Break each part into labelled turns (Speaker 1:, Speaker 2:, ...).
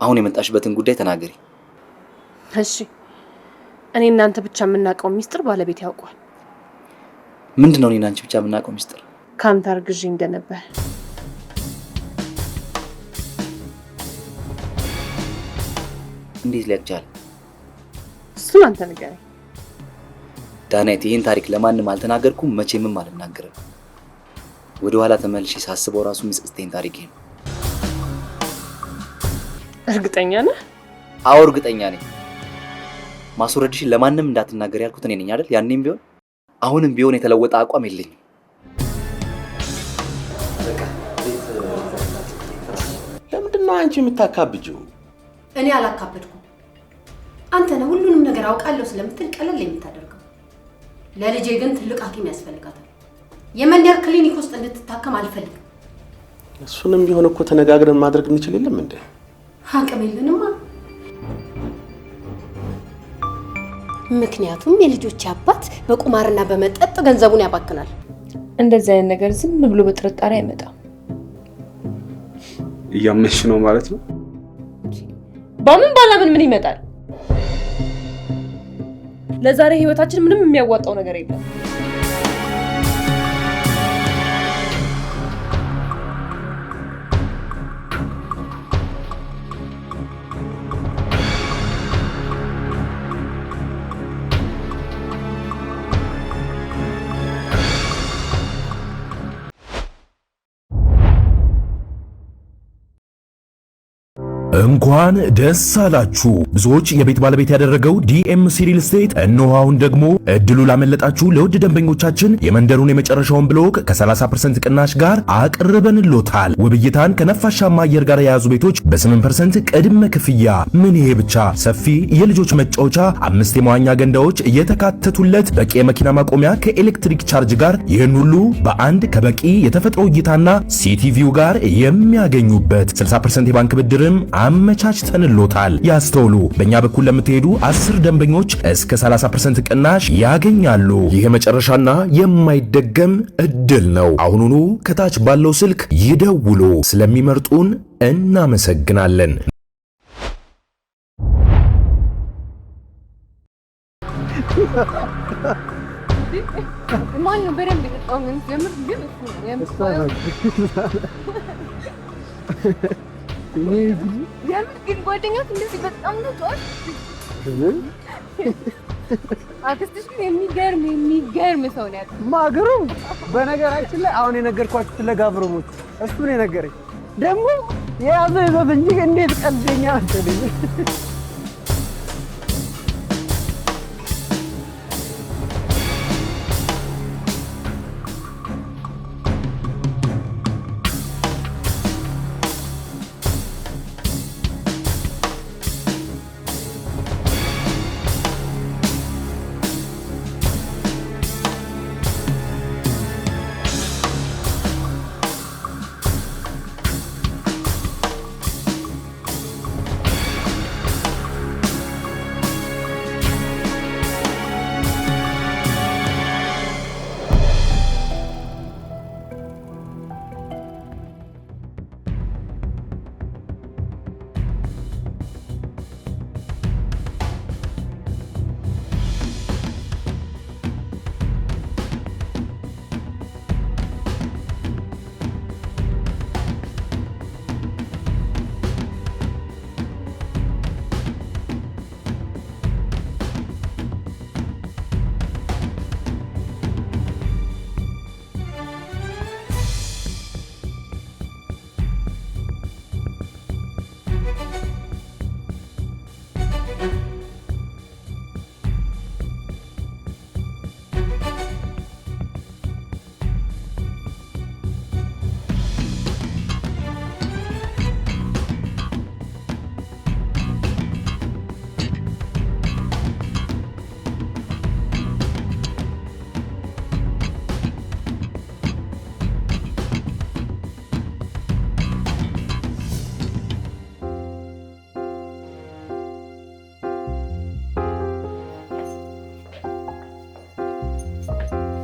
Speaker 1: አሁን የመጣሽበትን ጉዳይ ተናገሪ።
Speaker 2: እሺ እኔ እናንተ ብቻ የምናውቀው ሚስጥር ባለቤት ያውቀዋል።
Speaker 1: ምንድነው እኔና አንቺ ብቻ የምናውቀው ሚስጥር?
Speaker 2: ካንተ አርግዤ እንደነበር።
Speaker 1: እንዴት ሊያቅቻል?
Speaker 2: እሱን አንተ ንገረኝ።
Speaker 1: ዳናይት ይህን ታሪክ ለማንም አልተናገርኩም፣ መቼምም አልናገርም። ወደ ኋላ ተመልሼ ሳስበው ራሱ የሚጸጽተኝ ታሪክ ነው።
Speaker 2: እርግጠኛ ነህ?
Speaker 1: አዎ እርግጠኛ ነኝ። ማስወረድሽን ለማንም እንዳትናገር ያልኩት እኔ ነኝ አይደል? ያኔም ቢሆን አሁንም ቢሆን የተለወጠ አቋም የለኝም።
Speaker 3: ለምንድነው አንቺ የምታካብጂው?
Speaker 4: እኔ አላካበድኩም። አንተ ነህ ሁሉንም ነገር አውቃለሁ ስለምትል ቀለል የምታደርገው። ለልጄ ግን ትልቅ ሐኪም ያስፈልጋታል። የመንደር ክሊኒክ ውስጥ እንድትታከም አልፈልግም።
Speaker 3: እሱንም ቢሆን እኮ ተነጋግረን ማድረግ እንችል የለም እንዴ?
Speaker 4: አቅም የለንማ። ምክንያቱም የልጆች አባት በቁማርና በመጠጥ ገንዘቡን ያባክናል።
Speaker 2: እንደዚህ አይነት ነገር ዝም ብሎ በጥርጣሬ አይመጣም።
Speaker 3: እያመንሽ ነው ማለት ነው?
Speaker 2: በምን ባላምን ምን ይመጣል? ለዛሬ ህይወታችን ምንም የሚያዋጣው ነገር የለም።
Speaker 5: እንኳን ደስ አላችሁ። ብዙዎች የቤት ባለቤት ያደረገው ዲኤምሲ ሪል ስቴት እነሆ አሁን ደግሞ እድሉ ላመለጣችሁ ለውድ ደንበኞቻችን የመንደሩን የመጨረሻውን ብሎክ ከ30% ቅናሽ ጋር አቅርበንሎታል። ውብይታን ከነፋሻማ አየር ጋር የያዙ ቤቶች በ8% ቅድመ ክፍያ። ምን ይሄ ብቻ! ሰፊ የልጆች መጫወቻ፣ 5 የመዋኛ ገንዳዎች እየተካተቱለት፣ በቂ የመኪና ማቆሚያ ከኤሌክትሪክ ቻርጅ ጋር፣ ይህን ሁሉ በአንድ ከበቂ የተፈጥሮ እይታና ሲቲቪው ጋር የሚያገኙበት 60% የባንክ ብድርም አመቻችተንሎታል። ያስተውሉ፣ በእኛ በኩል ለምትሄዱ 10 ደንበኞች እስከ 30% ቅናሽ ያገኛሉ። ይህ የመጨረሻና የማይደገም እድል ነው። አሁኑኑ ከታች ባለው ስልክ ይደውሉ። ስለሚመርጡን እናመሰግናለን።
Speaker 2: ማን ነው በደንብ የጠጣው? ምን ጀምር ግን እሱ ግን ጓደኛት እንደዚህ በጣም ነው ጧት። አክስትሽ ግን የሚገርም ሰው ነው ያለው።
Speaker 6: ማግሩ በነገራችን ላይ አሁን የነገርኳችሁ ስለ ጋብሮሞች እሱ ነው የነገረኝ። ደግሞ የያዘው ይዞት እንጂ እንዴት ቀልደኛ መሰለኝ።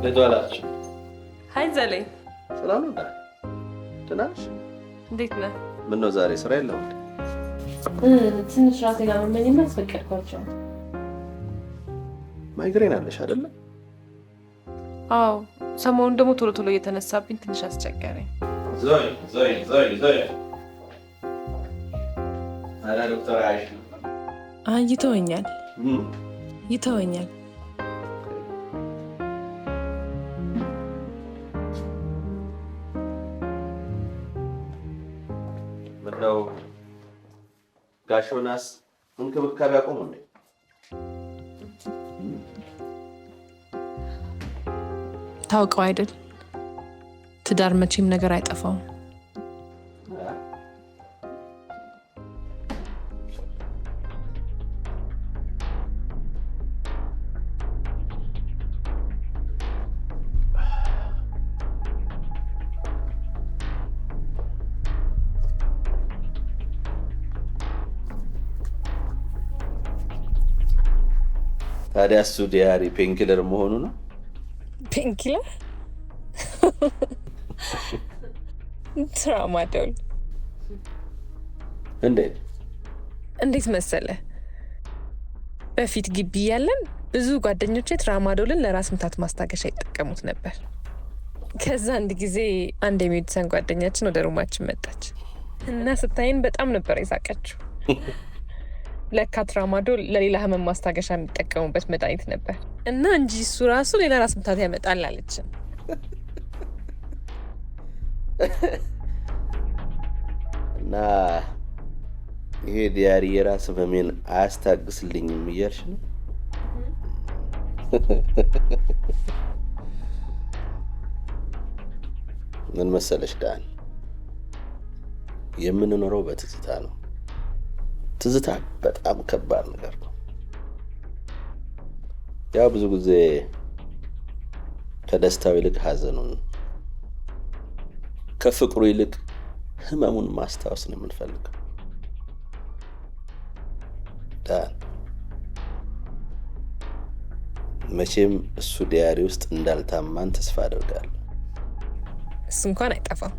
Speaker 3: ለዶላች
Speaker 2: ሃይ ዘሌ፣
Speaker 3: ሰላም ነው? ትናንሽ
Speaker 2: እንዴት ነህ?
Speaker 3: ምን ነው ዛሬ ስራ የለውም?
Speaker 2: ትንሽ ራሴ ጋር መመኝና አስፈቀድኳቸው።
Speaker 3: ማይግሬን አለሽ አይደለ?
Speaker 2: አዎ፣ ሰሞኑን ደግሞ ቶሎ ቶሎ እየተነሳብኝ ትንሽ አስቸገረኝ።
Speaker 3: ዘይ አራ ዶክተር አይሽ
Speaker 2: ይተወኛል ይተወኛል።
Speaker 3: ምነው ጋሽ ዮናስ እንክብካቤ አቆሙ እንዴ?
Speaker 2: ታውቀው አይደል ትዳር መቼም ነገር አይጠፋውም።
Speaker 3: ታዲያ እሱ ዲያሪ ፔንኪለር መሆኑ ነው?
Speaker 2: ፔንኪለር ትራማዶል። እንዴት መሰለ፣ በፊት ግቢ ያለን ብዙ ጓደኞቼ ትራማዶልን ለራስ ምታት ማስታገሻ ይጠቀሙት ነበር። ከዛ አንድ ጊዜ አንድ የሜዲሰን ጓደኛችን ወደ ሩማችን መጣች እና ስታይን በጣም ነበር የሳቀችው። ለካ ትራማዶል ለሌላ ህመም ማስታገሻ የሚጠቀሙበት መድኃኒት ነበር እና እንጂ እሱ ራሱ ሌላ ራስ ምታት ያመጣል አለችን።
Speaker 3: እና ይሄ ዲያሪ የራስ ህመሜን አያስታግስልኝም እያልሽ ነው? ምን መሰለሽ ዳን፣ የምንኖረው በትዝታ ነው። ትዝታ በጣም ከባድ ነገር ነው። ያው ብዙ ጊዜ ከደስታው ይልቅ ሀዘኑን፣ ከፍቅሩ ይልቅ ህመሙን ማስታወስ ነው የምንፈልገው። ዳን፣ መቼም እሱ ዲያሪ ውስጥ እንዳልታማን ተስፋ አደርጋለሁ።
Speaker 2: እሱ እንኳን አይጠፋም።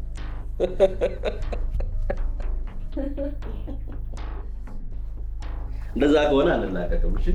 Speaker 3: እንደዛ ከሆነ አንላቀቅም። እሺ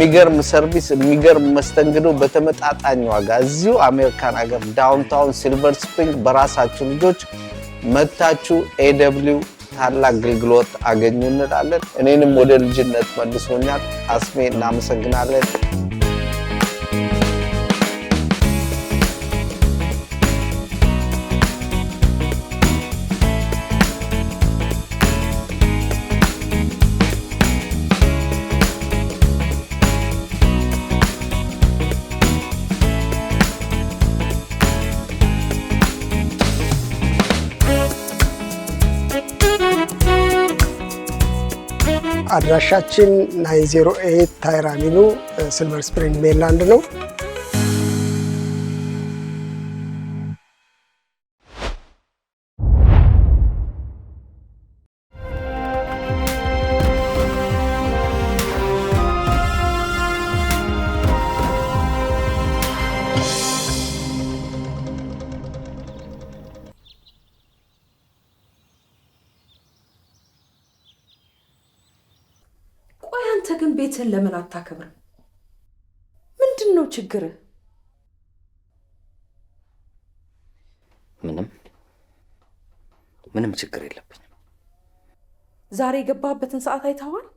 Speaker 6: የሚገርም ሰርቪስ፣ የሚገርም መስተንግዶ በተመጣጣኝ ዋጋ እዚሁ አሜሪካን ሀገር ዳውንታውን ሲልቨር ስፕሪንግ በራሳችሁ ልጆች መታችሁ ኤደብሊው ታላቅ አገልግሎት አገኙ እንላለን። እኔንም ወደ ልጅነት መልሶኛል። አስሜ እናመሰግናለን።
Speaker 7: አድራሻችን 908 ታይር አቬኑ ሲልቨር ስፕሪንግ ሜሪላንድ ነው።
Speaker 8: አንተ ግን ቤትህን ለምን አታከብርም? ምንድነው ችግር?
Speaker 1: ምንም ችግር የለብኝም።
Speaker 8: ዛሬ የገባህበትን ሰዓት አይተኸዋል?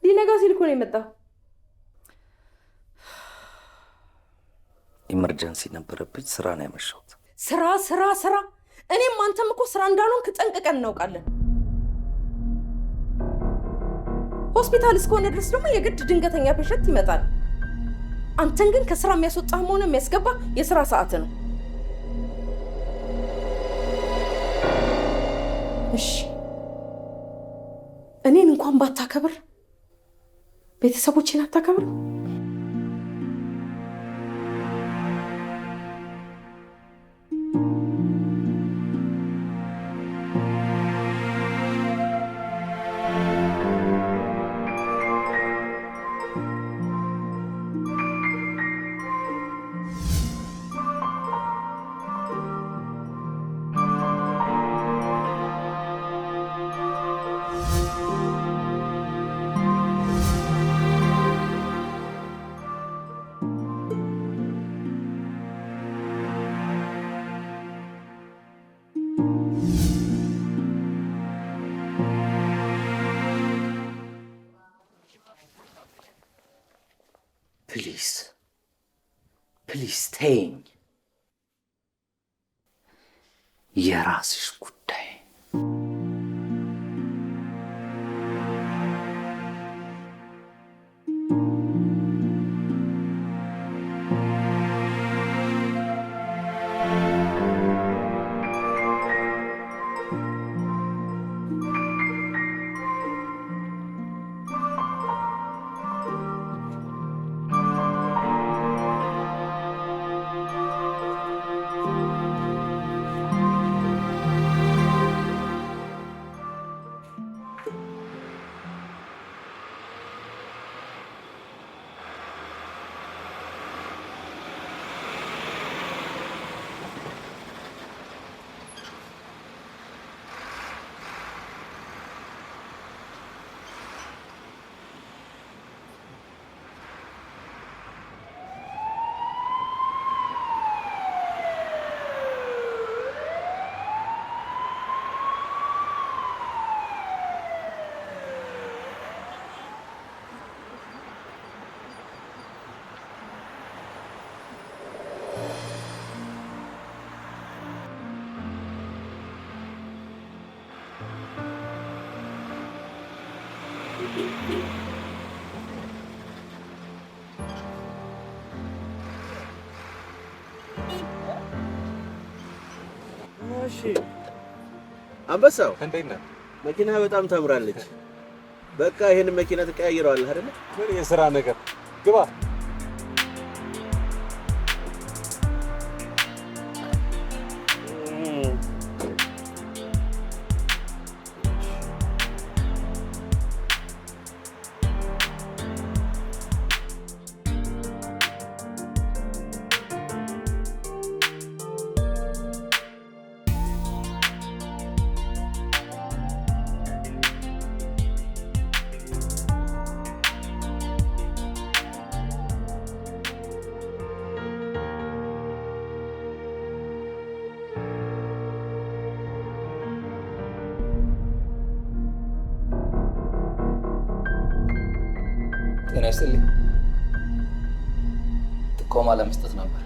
Speaker 8: ሊነጋ ሲል እኮ ነው የመጣው።
Speaker 1: ኢመርጀንሲ ነበረብኝ። ስራ ነው ያመሸሁት።
Speaker 8: ስራ ስራ ስራ። እኔም አንተም እኮ ስራ እንዳልሆንክ ጠንቅቀን እናውቃለን። ሆስፒታል እስከሆነ ድረስ ደግሞ የግድ ድንገተኛ ፔሸንት ይመጣል። አንተን ግን ከስራ የሚያስወጣህ ሆነ የሚያስገባ የስራ ሰዓት ነው። እሺ እኔን እንኳን ባታከብር ቤተሰቦችን አታከብር?
Speaker 1: ፕሊዝ ተይኝ። የራስሽ ጉዳይ።
Speaker 3: እሺ አንበሳው እንዴት ነህ? መኪና በጣም ታምራለች። በቃ ይሄን መኪና ተቀያይረዋል አይደል? ምን የሥራ ነገር ግባ።
Speaker 1: ጤና ይስጥልኝ። ጥቆማ ለመስጠት ነበር።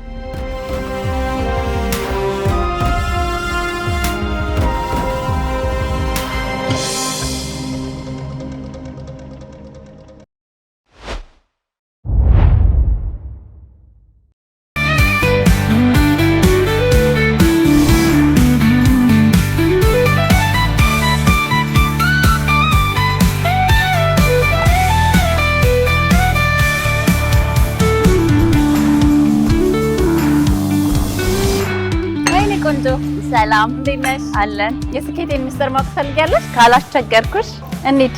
Speaker 9: ሰላም እንዴት ነሽ? አለን። የስኬት ሚስጥር ማወቅ ፈልጊያለሽ? ካላስቸገርኩሽ እንሂድ።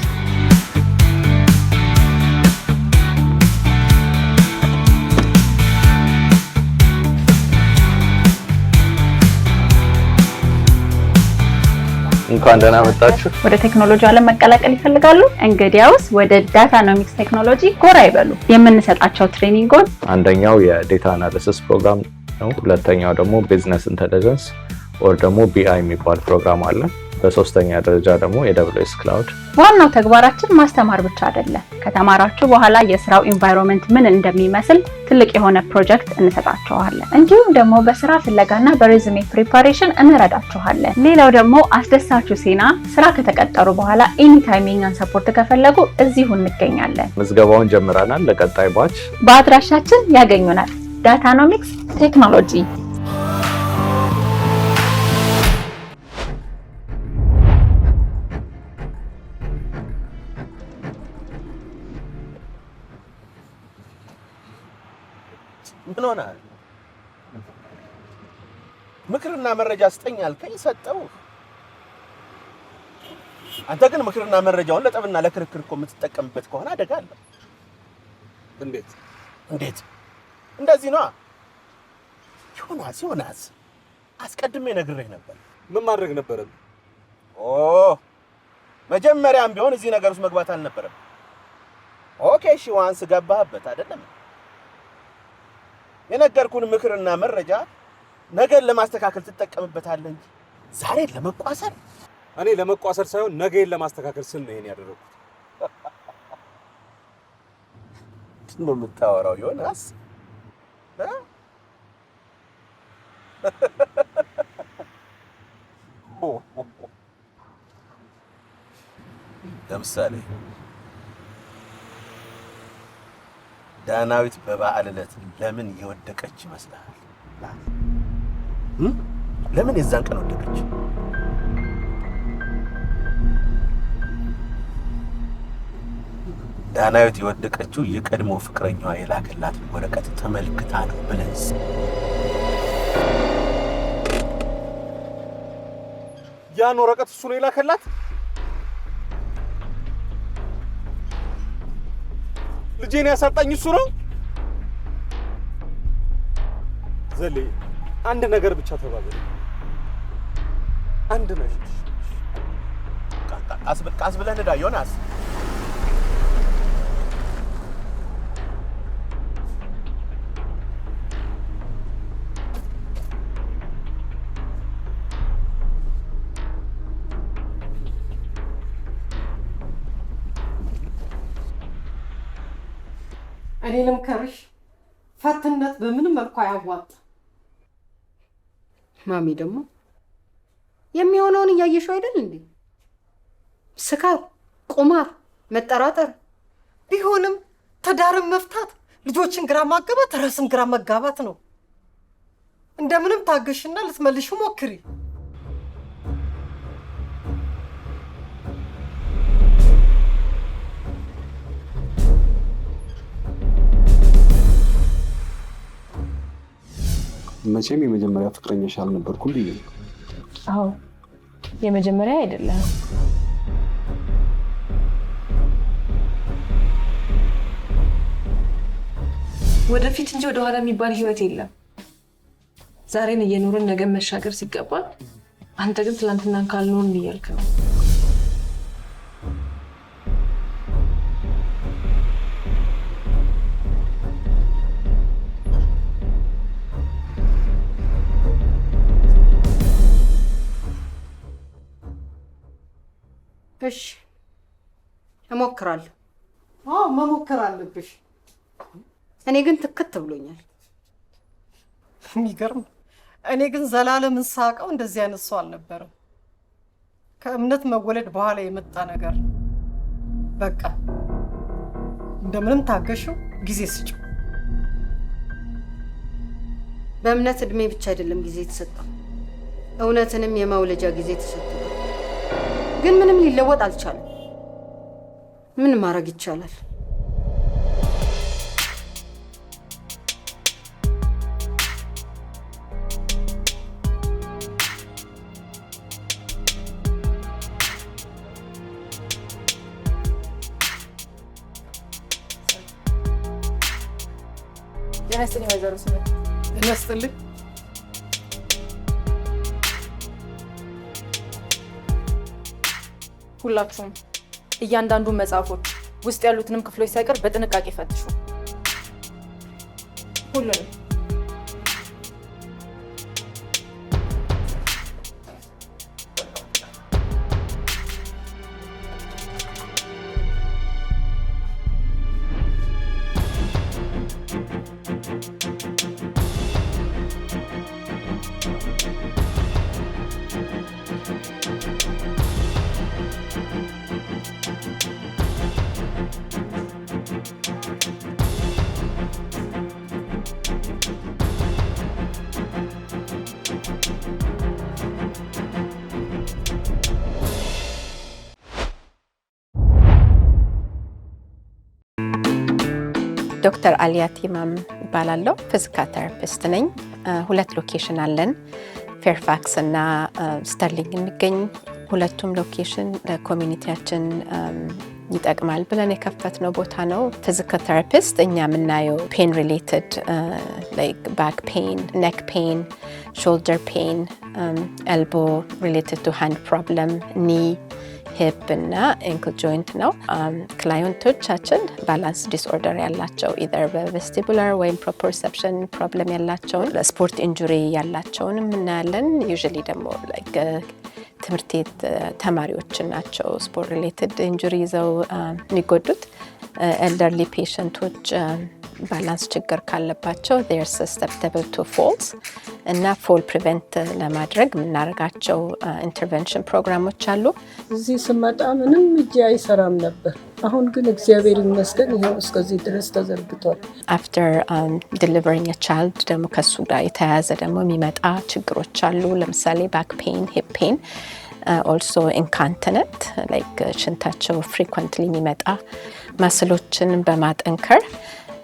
Speaker 6: እንኳን ደህና መጣችሁ።
Speaker 9: ወደ ቴክኖሎጂ ዓለም መቀላቀል ይፈልጋሉ? እንግዲያውስ ወደ ዳታኖሚክስ ቴክኖሎጂ ጎራ ይበሉ። የምንሰጣቸው ትሬኒንጎች
Speaker 6: አንደኛው የዴታ አናሊሲስ ፕሮግራም ነው። ሁለተኛው ደግሞ ቢዝነስ ኢንተለጀንስ ኦር ደግሞ ቢአይ የሚባል ፕሮግራም አለ። በሶስተኛ ደረጃ ደግሞ AWS ክላውድ።
Speaker 9: ዋናው ተግባራችን ማስተማር ብቻ አይደለም። ከተማራችሁ በኋላ የስራው ኢንቫይሮንመንት ምን እንደሚመስል ትልቅ የሆነ ፕሮጀክት እንሰጣችኋለን። እንዲሁም ደግሞ በስራ ፍለጋና በሬዝሜ ፕሪፓሬሽን እንረዳችኋለን። ሌላው ደግሞ አስደሳቹ ዜና ስራ ከተቀጠሩ በኋላ ኤኒታይም የኛን ሰፖርት ከፈለጉ እዚሁ እንገኛለን።
Speaker 6: ምዝገባውን ጀምረናል። ለቀጣይ ባች
Speaker 9: በአድራሻችን ያገኙናል። ዳታኖሚክስ ቴክኖሎጂ።
Speaker 3: ምን ሆነሃል? ምክርና መረጃ ስጠኝ አልከኝ፣ ሰጠው። አንተ ግን ምክርና መረጃውን ለጠብና ለክርክር እኮ የምትጠቀምበት ከሆነ አደጋ አለ። እንዴት? እንደዚህ ነው። ዮናስ አስቀድሜ ነግሬህ ነበር።
Speaker 10: ምን ማድረግ ነበረብህ?
Speaker 3: መጀመሪያም ቢሆን እዚህ ነገር ውስጥ መግባት አልነበረም። ኦኬ እሺ፣ ዋንስ ገባህበት አይደለም? የነገርኩን ምክርና መረጃ ነገን ለማስተካከል ትጠቀምበታለህ እንጂ ዛሬን ለመቋሰር።
Speaker 10: እኔ ለመቋሰር ሳይሆን ነገን ለማስተካከል ስል ነው ይሄን ያደረኩት።
Speaker 3: ነው የምታወራው ዮናስ? ለምሳሌ ዳናዊት በበዓል ዕለት ለምን የወደቀች ይመስልሃል? ለምን የዛን ቀን ወደቀች? ዳናዊት የወደቀችው የቀድሞ ፍቅረኛዋ የላከላት ወረቀት ተመልክታ ነው ብለስ?
Speaker 10: ያን ወረቀት እሱ ነው የላከላት? ልጄን ያሳጣኝ እሱ ነው? ዘሌ አንድ ነገር ብቻ ተባበረ። አንድ ነገር
Speaker 3: ቀስ ብለህ ንዳ ዮናስ።
Speaker 11: እኔ ልምከርሽ፣ ፈትነት በምንም መልኩ አያዋጣም።
Speaker 4: ማሚ ደግሞ የሚሆነውን እያየሽው አይደል እንዴ? ስካር፣ ቁማር፣ መጠራጠር።
Speaker 11: ቢሆንም ትዳርን መፍታት ልጆችን ግራ ማጋባት ራስን ግራ መጋባት ነው። እንደምንም ታገሽና ልትመልሹ ሞክሪ።
Speaker 10: መቼም የመጀመሪያ ፍቅረኛሽ አልነበርኩም ብዬ ነው።
Speaker 2: አዎ የመጀመሪያ አይደለም። ወደፊት እንጂ ወደ ኋላ የሚባል ህይወት የለም። ዛሬን እየኖርን ነገ መሻገር ሲገባ አንተ ግን ትላንትናን ካልኖርን እያልክ ነው።
Speaker 4: እሺ እሞክራለሁ።
Speaker 11: መሞከር አለብሽ።
Speaker 4: እኔ ግን ትክት ብሎኛል።
Speaker 11: የሚገርም። እኔ ግን ዘላለምን ሳቀው እንደዚህ አይነት ሰው አልነበረም። ከእምነት መወለድ በኋላ የመጣ ነገር። በቃ እንደምንም ታገሽው፣ ጊዜ ስጭው።
Speaker 4: በእምነት እድሜ ብቻ አይደለም ጊዜ የተሰጠው፣ እውነትንም የመውለጃ ጊዜ ተሰጥቷል። ግን ምንም ሊለወጥ አልቻለም። ምን ማድረግ ይቻላል?
Speaker 2: ጤና ይስጥልኝ ወይዘሮ ስሜት።
Speaker 11: ጤና ይስጥልኝ።
Speaker 8: ሁላችሁም እያንዳንዱ መጽሐፎች ውስጥ ያሉትንም ክፍሎች ሳይቀር በጥንቃቄ ፈትሹ። ሁሉንም።
Speaker 12: ዶክተር አሊያት ኢማም እባላለሁ። ፊዚካል ቴራፒስት ነኝ። 2 ሎኬሽን አለን፣ ፌርፋክስ እና ስተርሊንግ የሚገኝ። ሁለቱም ሎኬሽን ለኮሚኒቲያችን ይጠቅማል ብለን የከፈትነው ቦታ ነው። ፊዚካል ቴራፒስት እኛ የምናየው ፔን ሪሌትድ ላይክ ባክ ፔን፣ ኔክ ፔን፣ ሾልደር ፔን፣ ኤልቦ ሪሌትድ ቱ ሃንድ ፕሮብለም፣ ኒ ሂፕ እና ኤንክል ጆይንት ነው። ክላይንቶቻችን ባላንስ ዲስኦርደር ያላቸው ኢዘር በቬስቲቡላር ወይም ፕሮፕሮሰፕሽን ፕሮብለም ያላቸውን፣ ለስፖርት ኢንጁሪ ያላቸውን እናያለን። ዩዥሊ ደግሞ ላይክ ትምህርት ቤት ተማሪዎች ናቸው ስፖርት ሪሌትድ ኢንጁሪ ይዘው የሚጎዱት። ኤልደርሊ ፔሸንቶች ባላንስ ችግር ካለባቸው they are susceptible to falls እና ፎል ፕሪቨንት ለማድረግ የምናደርጋቸው ኢንተርቬንሽን ፕሮግራሞች አሉ።
Speaker 13: እዚህ ስመጣ ምንም እጄ አይሰራም ነበር። አሁን ግን እግዚአብሔር ይመስገን ይሄው እስከዚህ ድረስ ተዘርግቷል።
Speaker 12: አፍተር ዲሊቨሪንግ ቻይልድ ደግሞ ከሱ ጋር የተያያዘ ደግሞ የሚመጣ ችግሮች አሉ። ለምሳሌ ባክ ፔን፣ ሂፕ ፔን፣ ኦልሶ ኢንካንቲነንት ላይክ ሽንታቸው ፍሪኩዌንትሊ የሚመጣ ማስሎችን በማጠንከር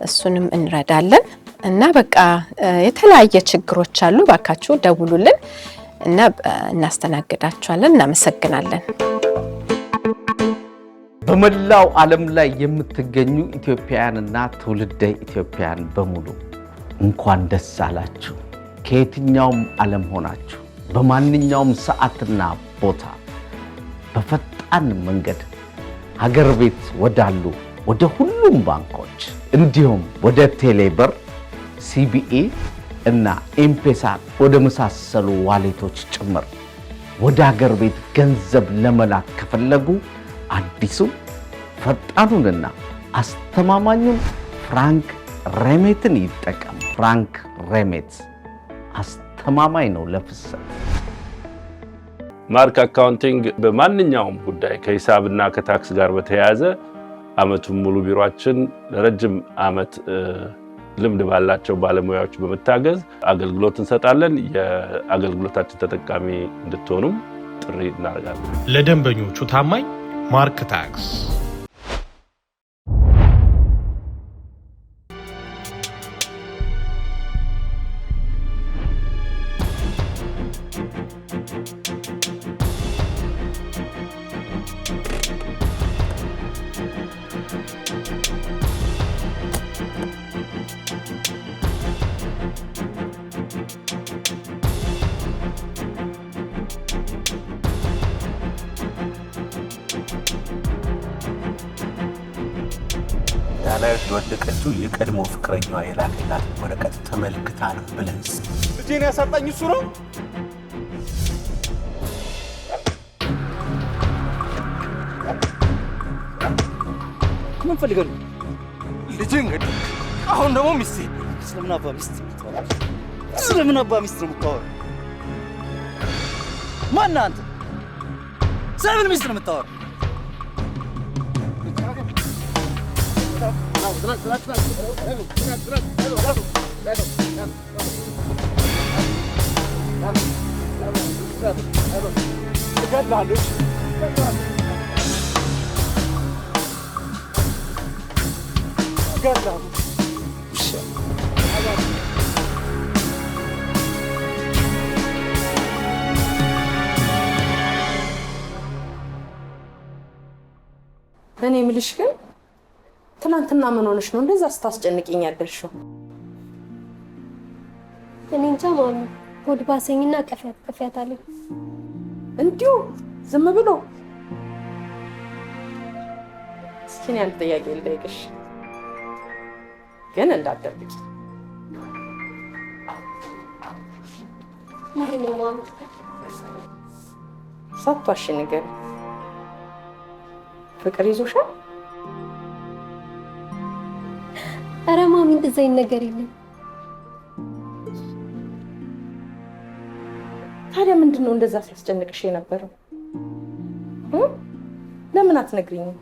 Speaker 12: እሱንም እንረዳለን። እና በቃ የተለያየ ችግሮች አሉ። ባካችሁ ደውሉልን እና እናስተናግዳችኋለን። እናመሰግናለን።
Speaker 6: በመላው ዓለም ላይ የምትገኙ ኢትዮጵያውያንና ትውልደ ኢትዮጵያውያን በሙሉ እንኳን ደስ አላችሁ። ከየትኛውም ዓለም ሆናችሁ በማንኛውም ሰዓትና ቦታ በፈጣን መንገድ ሀገር ቤት ወዳሉ ወደ ሁሉም ባንኮች እንዲሁም ወደ ቴሌብር፣ ሲቢኢ እና ኤምፔሳ ወደ መሳሰሉ ዋሌቶች ጭምር ወደ ሀገር ቤት ገንዘብ ለመላክ ከፈለጉ አዲሱ ፈጣኑንና አስተማማኙን ፍራንክ ሬሜትን ይጠቀሙ። ፍራንክ ሬሜት አስተማማኝ ነው ለፍሰት።
Speaker 14: ማርክ አካውንቲንግ በማንኛውም ጉዳይ ከሂሳብና ከታክስ ጋር በተያያዘ አመቱን ሙሉ ቢሮአችን ለረጅም አመት ልምድ ባላቸው ባለሙያዎች በመታገዝ አገልግሎት እንሰጣለን። የአገልግሎታችን ተጠቃሚ እንድትሆኑም ጥሪ እናደርጋለን።
Speaker 15: ለደንበኞቹ ታማኝ ማርክ ታክስ።
Speaker 3: ዳናይት ወደቀችው የቀድሞ ፍቅረኛዋ የላከላት ወረቀት ተመልክታ ነው ብለንስ
Speaker 10: ልጄን ያሳጣኝ እሱ ነው።
Speaker 16: ምን ፈልገህ ነው?
Speaker 3: ልጄ እንግዲህ አሁን ደግሞ ሚስቴ
Speaker 16: ስለምን አባ ሚስት ነው የምታወራው? ማነህ አንተ? ስለምን ሚስት ነው የምታወራው?
Speaker 8: እኔ የምልሽ ግን ትናንትና ምን ሆነሽ ነው እንደዛ ስታስጨንቂኝ ያደርሽው?
Speaker 17: እኔ እንጃ ማሚ፣ ሆድ ባሰኝና ቀፊያት አለኝ።
Speaker 8: እንዲሁ ዝም ብሎ? እስኪ እኔ አንድ ጥያቄ ልጠይቅሽ፣ ግን እንዳትደብቂ። ሳትዋሺ ንገሪኝ፣ ፍቅር ይዞሻል?
Speaker 17: ኧረ ማሚ እንደዛ አይነት ነገር የለም።
Speaker 8: ታዲያ ምንድነው እንደዛ ሲያስጨንቅሽ የነበረው? ለምን አትነግሪኝም?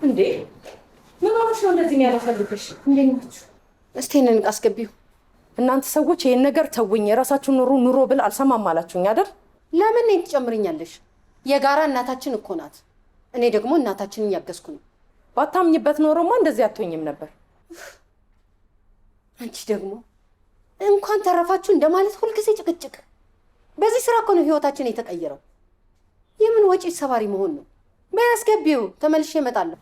Speaker 8: እንዴ ምን ሆነሽ ነው እንደዚህ የሚያለፈልግሽ? እንዴት ናችሁ? እስቲ እኔን አስገቢው። እናንተ ሰዎች ይሄን ነገር ተውኝ፣ የራሳችሁን ኑሮ ብል አልሰማም አላችሁኝ አይደል?
Speaker 4: ለምን እኔን ትጨምርኛለሽ? የጋራ እናታችን እኮ ናት። እኔ ደግሞ እናታችንን እያገዝኩ ነው።
Speaker 8: ባታምኝበት ኖሮማ እንደዚህ አትሆኝም ነበር።
Speaker 4: አንቺ ደግሞ እንኳን ተረፋችሁ እንደማለት ሁልጊዜ ጭቅጭቅ። በዚህ ስራ እኮ ነው ህይወታችን የተቀየረው። የምን ወጪ ሰባሪ መሆን ነው? በያስገቢው ተመልሼ እመጣለሁ።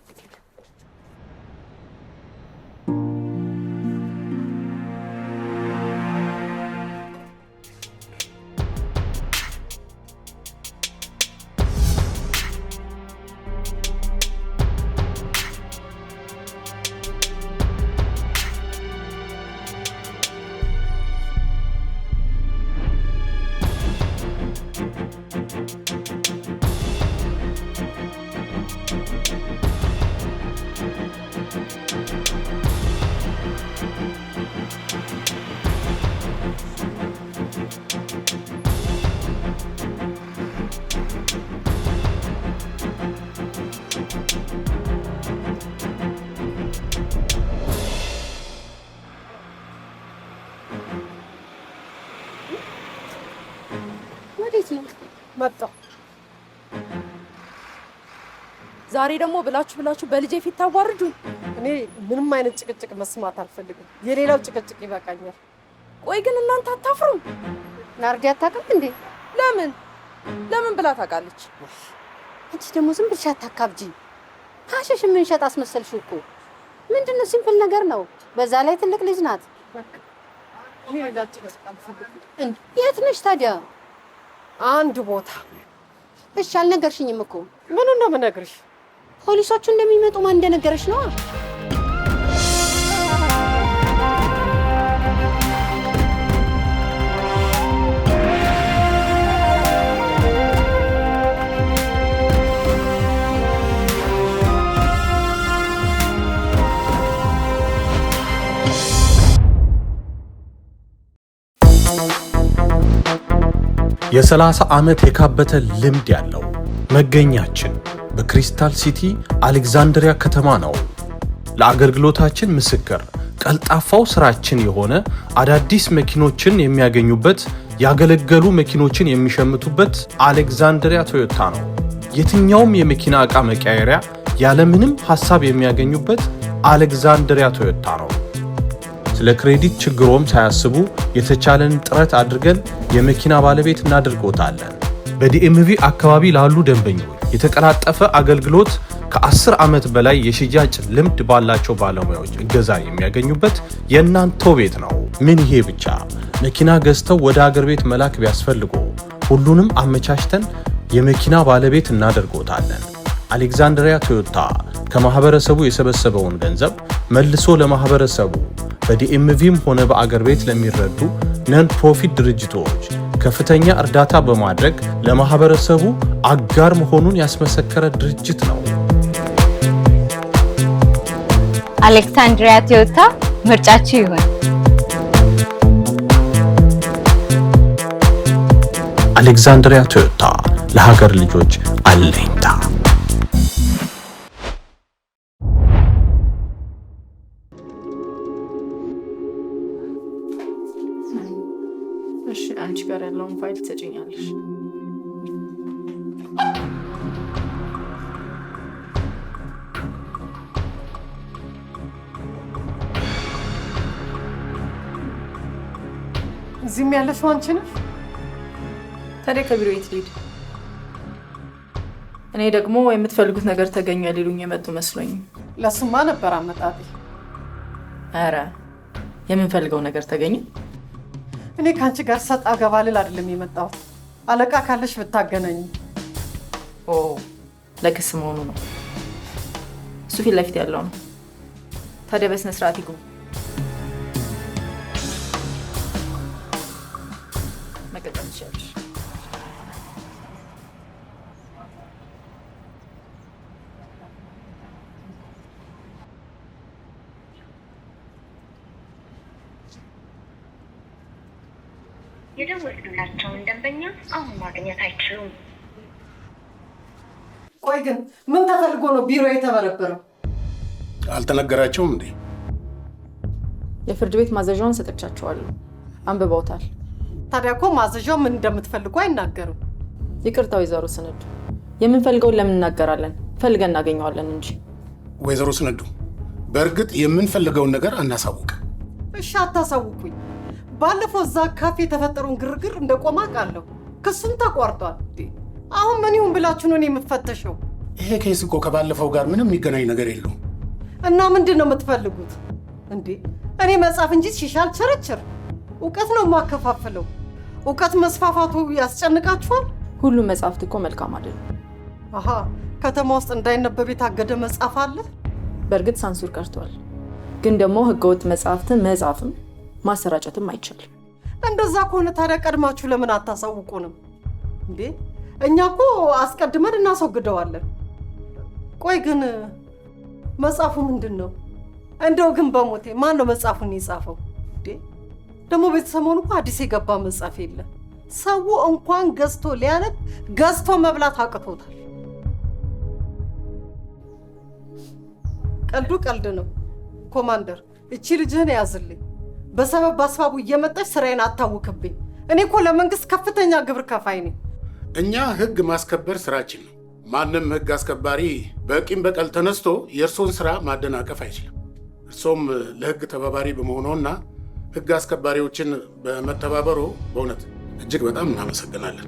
Speaker 8: መጣሁ። ዛሬ ደግሞ ብላችሁ በልጄ ፊት ታዋርዱ።
Speaker 11: እኔ ምንም አይነት ጭቅጭቅ መስማት አልፈልግም። የሌላው ጭቅጭቅ ይበቃኛል።
Speaker 8: ቆይ ግን እናንተ አታፍሩም?
Speaker 4: ናርዲ አታውቅም እንዴ?
Speaker 8: ለምን ብላ ታውቃለች?
Speaker 4: አንቺ ደግሞ ዝም ብለሽ አታካብጂ። ሀሽሽ የምንሸጥ አስመሰልሽው እኮ። ምንድነው? ሲምፕል ነገር ነው። በዛ ላይ ትልቅ ልጅ ናት። የት ነሽ ታዲያ?
Speaker 11: አንድ ቦታ።
Speaker 4: እሺ አልነገርሽኝም እኮ።
Speaker 11: ምን እንደምነግርሽ?
Speaker 4: ፖሊሶቹ እንደሚመጡ ማን እንደነገረሽ ነው?
Speaker 15: የ30 ዓመት የካበተ ልምድ ያለው መገኛችን በክሪስታል ሲቲ አሌክዛንድሪያ ከተማ ነው። ለአገልግሎታችን ምስክር ቀልጣፋው ስራችን የሆነ አዳዲስ መኪኖችን የሚያገኙበት፣ ያገለገሉ መኪኖችን የሚሸምቱበት አሌክዛንድሪያ ቶዮታ ነው። የትኛውም የመኪና ዕቃ መቀየሪያ ያለምንም ሐሳብ የሚያገኙበት አሌክዛንድሪያ ቶዮታ ነው። ስለ ክሬዲት ችግሮም ሳያስቡ የተቻለን ጥረት አድርገን የመኪና ባለቤት እናድርጎታለን። በዲኤምቪ አካባቢ ላሉ ደንበኞች የተቀላጠፈ አገልግሎት ከ10 ዓመት በላይ የሽያጭ ልምድ ባላቸው ባለሙያዎች እገዛ የሚያገኙበት የእናንተው ቤት ነው። ምን ይሄ ብቻ! መኪና ገዝተው ወደ አገር ቤት መላክ ቢያስፈልጉ ሁሉንም አመቻችተን የመኪና ባለቤት እናደርጎታለን። አሌክዛንድሪያ ቶዮታ ከማህበረሰቡ የሰበሰበውን ገንዘብ መልሶ ለማህበረሰቡ በዲኤምቪም ሆነ በአገር ቤት ለሚረዱ ነን ፕሮፊት ድርጅቶች ከፍተኛ እርዳታ በማድረግ ለማህበረሰቡ አጋር መሆኑን ያስመሰከረ ድርጅት ነው።
Speaker 18: አሌክሳንድሪያ ቶዮታ ምርጫችሁ ይሁን።
Speaker 15: አሌክዛንድሪያ ቶዮታ ለሀገር ልጆች አለኝታ።
Speaker 8: እሺ፣ አንቺ ጋር ያለውን ፋይል ትሰጪኛለሽ።
Speaker 11: እዚህም ያለሽው አንቺ ነሽ?
Speaker 8: ታዲያ ከቢሮ የት ልሂድ? እኔ ደግሞ የምትፈልጉት ነገር ተገኘ ሊሉኝ የመጡ መስሎኝ።
Speaker 11: ለሱማ ነበር አመጣጤ።
Speaker 8: ኧረ የምንፈልገው ነገር ተገኘ።
Speaker 11: እኔ ከአንቺ ጋር ሰጣ ገባ ልል አይደለም የመጣሁት። አለቃ ካለሽ ብታገናኝ።
Speaker 8: ኦ ለክስ መሆኑ ነው። እሱ ፊት ለፊት ያለው ነው። ታዲያ በስነ ስርዓት ይግቡ። መቀጠል ትችያለሽ።
Speaker 19: የደወሉላቸውን ደንበኛ አሁን ማግኘት አይችሉም።
Speaker 11: ቆይ ግን ምን ተፈልጎ ነው ቢሮ የተበረበረው?
Speaker 20: አልተነገራቸውም እንዴ?
Speaker 8: የፍርድ ቤት ማዘዣውን ሰጥቻቸዋለሁ፣ አንብበውታል።
Speaker 11: ታዲያ እኮ ማዘዣው ምን እንደምትፈልጉ አይናገርም።
Speaker 8: ይቅርታ ወይዘሮ ስንዱ፣ የምንፈልገውን ለምን እናገራለን? ፈልገን እናገኘዋለን እንጂ።
Speaker 20: ወይዘሮ ስንዱ በእርግጥ የምንፈልገውን ነገር አናሳውቅ።
Speaker 11: እሺ አታሳውቁኝ። ባለፈው እዛ ካፌ የተፈጠረውን ግርግር እንደቆመ አውቃለሁ። ክሱም ተቋርጧል። አሁን ምን ይሁን ብላችሁ ነው የምፈተሸው?
Speaker 20: ይሄ ኬስ እኮ ከባለፈው ጋር ምንም የሚገናኝ ነገር የለውም።
Speaker 11: እና ምንድን ነው የምትፈልጉት እንዴ? እኔ መጽሐፍ እንጂ ሺሻ አልቸረችር። እውቀት ነው የማከፋፍለው። እውቀት መስፋፋቱ ያስጨንቃችኋል?
Speaker 8: ሁሉም መጽሐፍት እኮ መልካም አይደለም።
Speaker 11: አሃ፣ ከተማ ውስጥ እንዳይነበብ የታገደ መጽሐፍ አለ?
Speaker 8: በእርግጥ ሳንሱር ቀርቷል፣ ግን ደግሞ ህገወጥ መጽሐፍትን መጻፍም ማሰራጨትም አይቻልም።
Speaker 11: እንደዛ ከሆነ ታዲያ ቀድማችሁ ለምን አታሳውቁንም እንዴ? እኛ እኮ አስቀድመን እናስወግደዋለን። ቆይ ግን መጽሐፉ ምንድን ነው? እንደው ግን በሞቴ ማን ነው መጽሐፉን የጻፈው እንዴ? ደግሞ ቤተሰሞኑ እኮ አዲስ የገባ መጽሐፍ የለም። ሰው እንኳን ገዝቶ ሊያነብ ገዝቶ መብላት አቅቶታል። ቀልዱ ቀልድ ነው። ኮማንደር፣ እቺ ልጅህን ያዝልኝ። በሰበብ በአስባቡ እየመጣች ስራዬን አታውክብኝ። እኔ እኮ ለመንግስት ከፍተኛ ግብር ከፋይ ነኝ።
Speaker 20: እኛ ህግ ማስከበር ስራችን ነው። ማንም ህግ አስከባሪ በቂም በቀል ተነስቶ የእርሶን ስራ ማደናቀፍ አይችልም። እርሶም ለህግ ተባባሪ በመሆኑና ህግ አስከባሪዎችን በመተባበሩ በእውነት እጅግ በጣም እናመሰግናለን።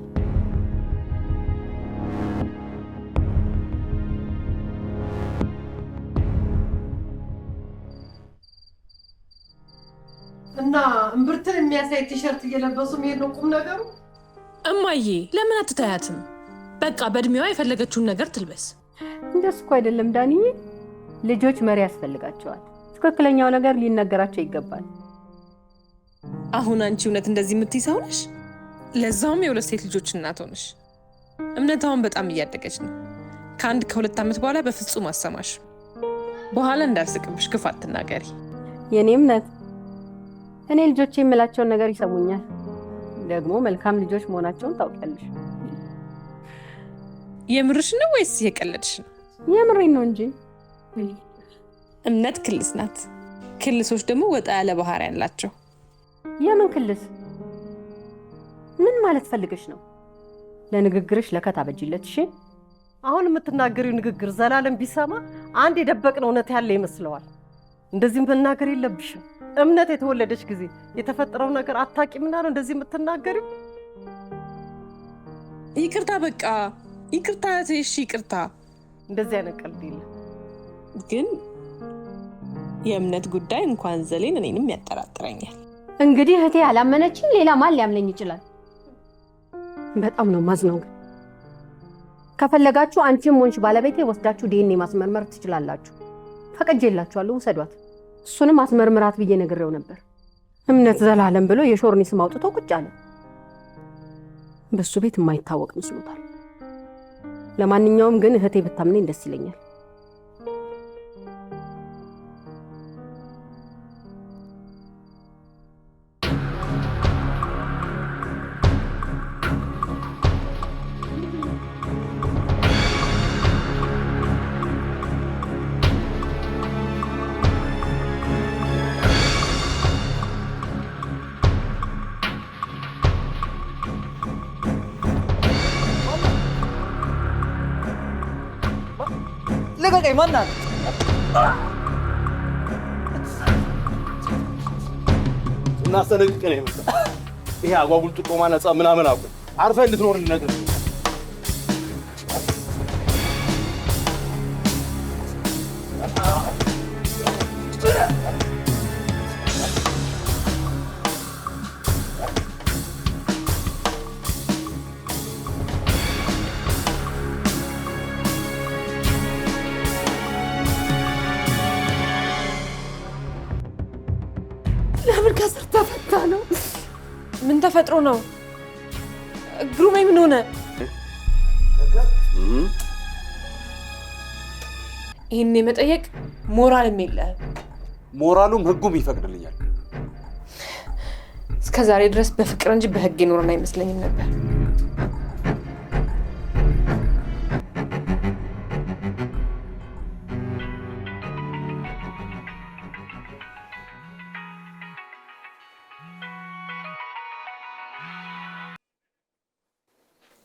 Speaker 11: እና እምብርትን የሚያሳይ ቲሸርት እየለበሱ መሄድ ነው ቁም ነገሩ?
Speaker 2: እማዬ ለምን አትታያትም? በቃ በእድሜዋ የፈለገችውን ነገር ትልበስ።
Speaker 4: እንደሱ እኮ አይደለም ዳንዬ። ልጆች መሪ ያስፈልጋቸዋል። ትክክለኛው ነገር ሊነገራቸው ይገባል።
Speaker 2: አሁን አንቺ እውነት እንደዚህ የምትይ ሰው ነሽ? ለዛውም የሁለት ሴት ልጆች እናት ሆነሽ። እምነታውን በጣም እያደገች ነው። ከ1-2 ዓመት በኋላ በፍጹም አሰማሽ። በኋላ እንዳልስቅብሽ ክፉ አትናገሪ።
Speaker 4: የኔ እምነት እኔ ልጆቼ የምላቸውን ነገር ይሰሙኛል። ደግሞ መልካም ልጆች መሆናቸውን ታውቂያለሽ።
Speaker 2: የምርሽ ነው ወይስ የቀለድሽ ነው?
Speaker 4: የምሬን ነው እንጂ።
Speaker 2: እምነት ክልስ ናት። ክልሶች ደግሞ ወጣ ያለ ባህሪ ያላቸው።
Speaker 4: የምን ክልስ? ምን ማለት ፈልገሽ ነው? ለንግግርሽ ለከት አበጅለት። እሺ፣
Speaker 11: አሁን የምትናገሪው ንግግር ዘላለም ቢሰማ አንድ የደበቅነው እውነት ያለ ይመስለዋል። እንደዚህም መናገር የለብሽም። እምነት የተወለደች ጊዜ የተፈጠረው ነገር አታውቂምና ነው እንደዚህ የምትናገሪው።
Speaker 2: ይቅርታ፣ በቃ ይቅርታ እሺ፣ ይቅርታ።
Speaker 11: እንደዚህ አይነት ቀልድ የለም።
Speaker 2: ግን የእምነት ጉዳይ እንኳን ዘሌን እኔንም ያጠራጥረኛል።
Speaker 4: እንግዲህ እህቴ ያላመነችኝ ሌላ ማን ሊያምነኝ ይችላል? በጣም ነው ማዝነው። ግን ከፈለጋችሁ አንቺም ሆንሽ ባለቤቴ ወስዳችሁ ዲኤንኤ ማስመርመር ትችላላችሁ። ፈቅጄላችኋለሁ፣ ውሰዷት። እሱንም አስመርምራት ብዬ ነግሬው ነበር። እምነት ዘላለም ብሎ የሾርኒ ስም አውጥቶ ቁጭ አለ። በሱ ቤት የማይታወቅ መስሎታል። ለማንኛውም ግን እህቴ ብታምነኝ ደስ ይለኛል።
Speaker 16: ልቀቀኝ! ማናት?
Speaker 3: እናስተነቅቅ ነው የመጣ። ይሄ አጓጉል ጥቆማ ነፃ ምናምን አቁም። አርፈህ እንድትኖር ነገር
Speaker 11: ለምን ከስር ተፈታ ነው?
Speaker 2: ምን ተፈጥሮ ነው? ግሩሜ ምን ሆነ? ይህን የመጠየቅ ሞራልም የለህም።
Speaker 10: ሞራሉም ህጉም ይፈቅድልኛል።
Speaker 2: እስከ ዛሬ ድረስ በፍቅር እንጂ በህግ የኖረን አይመስለኝም ነበር።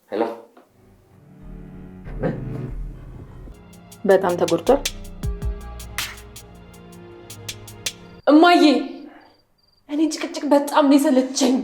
Speaker 1: ሄሎ
Speaker 2: በጣም ተጎድቷል። እማዬ እኔ ጭቅጭቅ በጣም ነው የሰለቸኝ።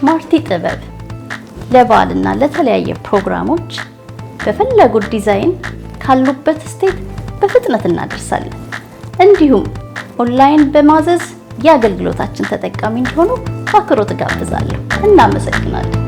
Speaker 21: ማርቲ ጥበብ ለበዓልና ለተለያየ ፕሮግራሞች በፈለጉት ዲዛይን ካሉበት ስቴት በፍጥነት እናደርሳለን። እንዲሁም ኦንላይን በማዘዝ የአገልግሎታችን ተጠቃሚ እንዲሆኑ በአክብሮት ጋብዛለሁ። እናመሰግናለን።